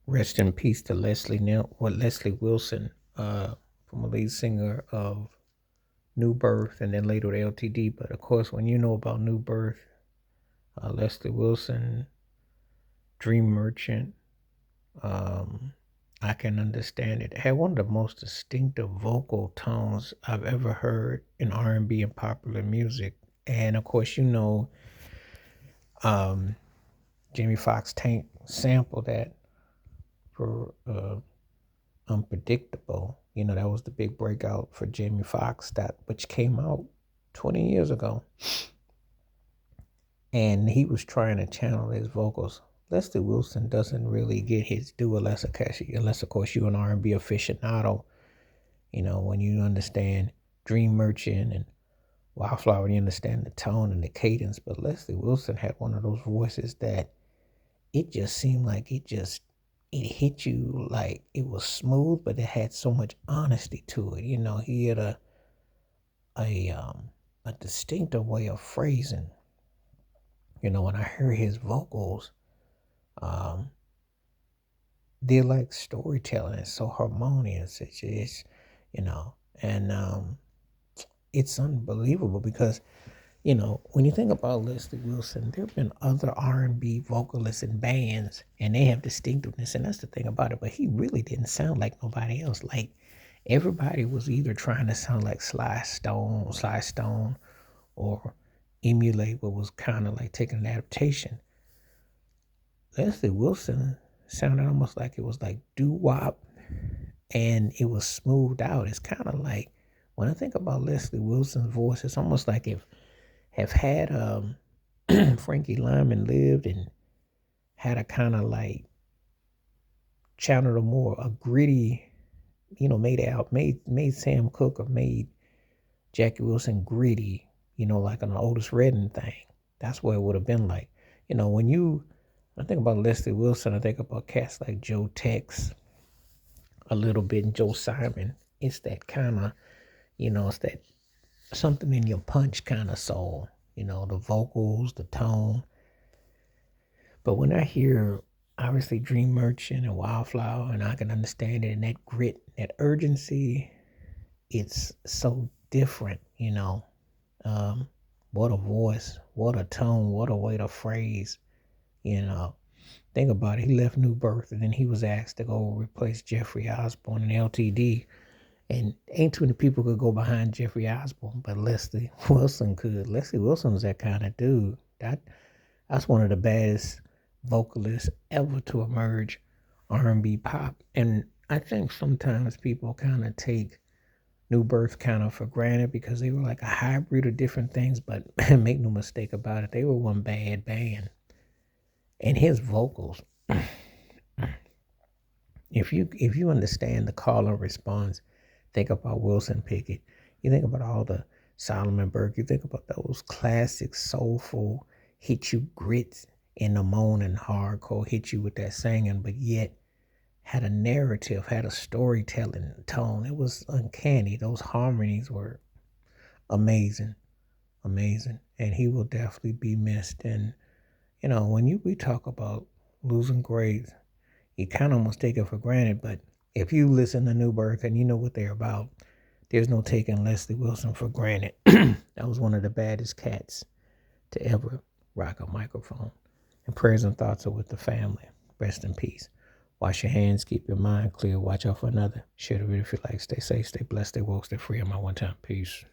Rest in peace to Leslie Wilson, from a lead singer of New Birth and then later with LTD. But of course, when you know about New Birth, Leslie Wilson, Dream Merchant, um, I can understand it. It had one of the most distinctive vocal tones I've ever heard in R&B and popular music. And of course, um, Jamie Foxx Tank sampled that for Unpredictable. That was the big breakout for Jamie Foxx, which came out 20 years ago. And he was trying to channel his vocals. Leslie Wilson doesn't really get his due unless of course you're an R&B aficionado. When you understand Dream Merchant and Wildflower, you understand the tone and the cadence. But Leslie Wilson had one of those voices that it just seemed like it hit you like it was smooth, but it had so much honesty to it. He had a distinctive way of phrasing. When I hear his vocals, um, they're like storytelling. It's so harmonious. And it's unbelievable because when you think about Leslie Wilson, there have been other R&B vocalists and bands, and they have distinctiveness, and that's the thing about it. But he really didn't sound like nobody else. Like everybody was either trying to sound like Sly Stone, or emulate what was kind of like taking an adaptation. Leslie Wilson sounded almost like it was like doo-wop, and it was smoothed out. It's kind of like when I think about Leslie Wilson's voice, it's almost like if have had Frankie Lyman lived and had a kind of like channeled a gritty, made Sam Cooke or made Jackie Wilson gritty, like an Otis Redding thing. That's what it would have been like. I think about Leslie Wilson, I think about cats like Joe Tex, a little bit, and Joe Simon. It's that kind of, it's that something in your punch kind of soul, the vocals, the tone. But when I hear obviously Dream Merchant and Wildflower, and I can understand it, and that grit, that urgency, it's so different. What a voice, what a tone, what a way to phrase. you know. Think about it. He left New Birth and then he was asked to go replace Jeffrey Osborne in LTD. And ain't too many people could go behind Jeffrey Osborne, but Leslie Wilson could. Leslie Wilson was that kind of dude. That's one of the baddest vocalists ever to emerge R&B pop. And I think sometimes people kind of take New Birth kind of for granted because they were like a hybrid of different things, but make no mistake about it, they were one bad band. And his vocals, if you understand the call and response, think about Wilson Pickett. You think about all the Solomon Burke. You think about those classic soulful hit you grits in the moan and hardcore, hit you with that singing, but yet had a narrative, had a storytelling tone. It was uncanny. Those harmonies were amazing, amazing. And he will definitely be missed. And when we talk about losing grades, you kind of almost take it for granted. But if you listen to New Birth and you know what they're about, there's no taking Leslie Wilson for granted. That was one of the baddest cats to ever rock a microphone. And prayers and thoughts are with the family. Rest in peace. Wash your hands, keep your mind clear, watch out for another. Share the video if you like. Stay safe, stay blessed, stay woke, stay free. I'm out one time. Peace.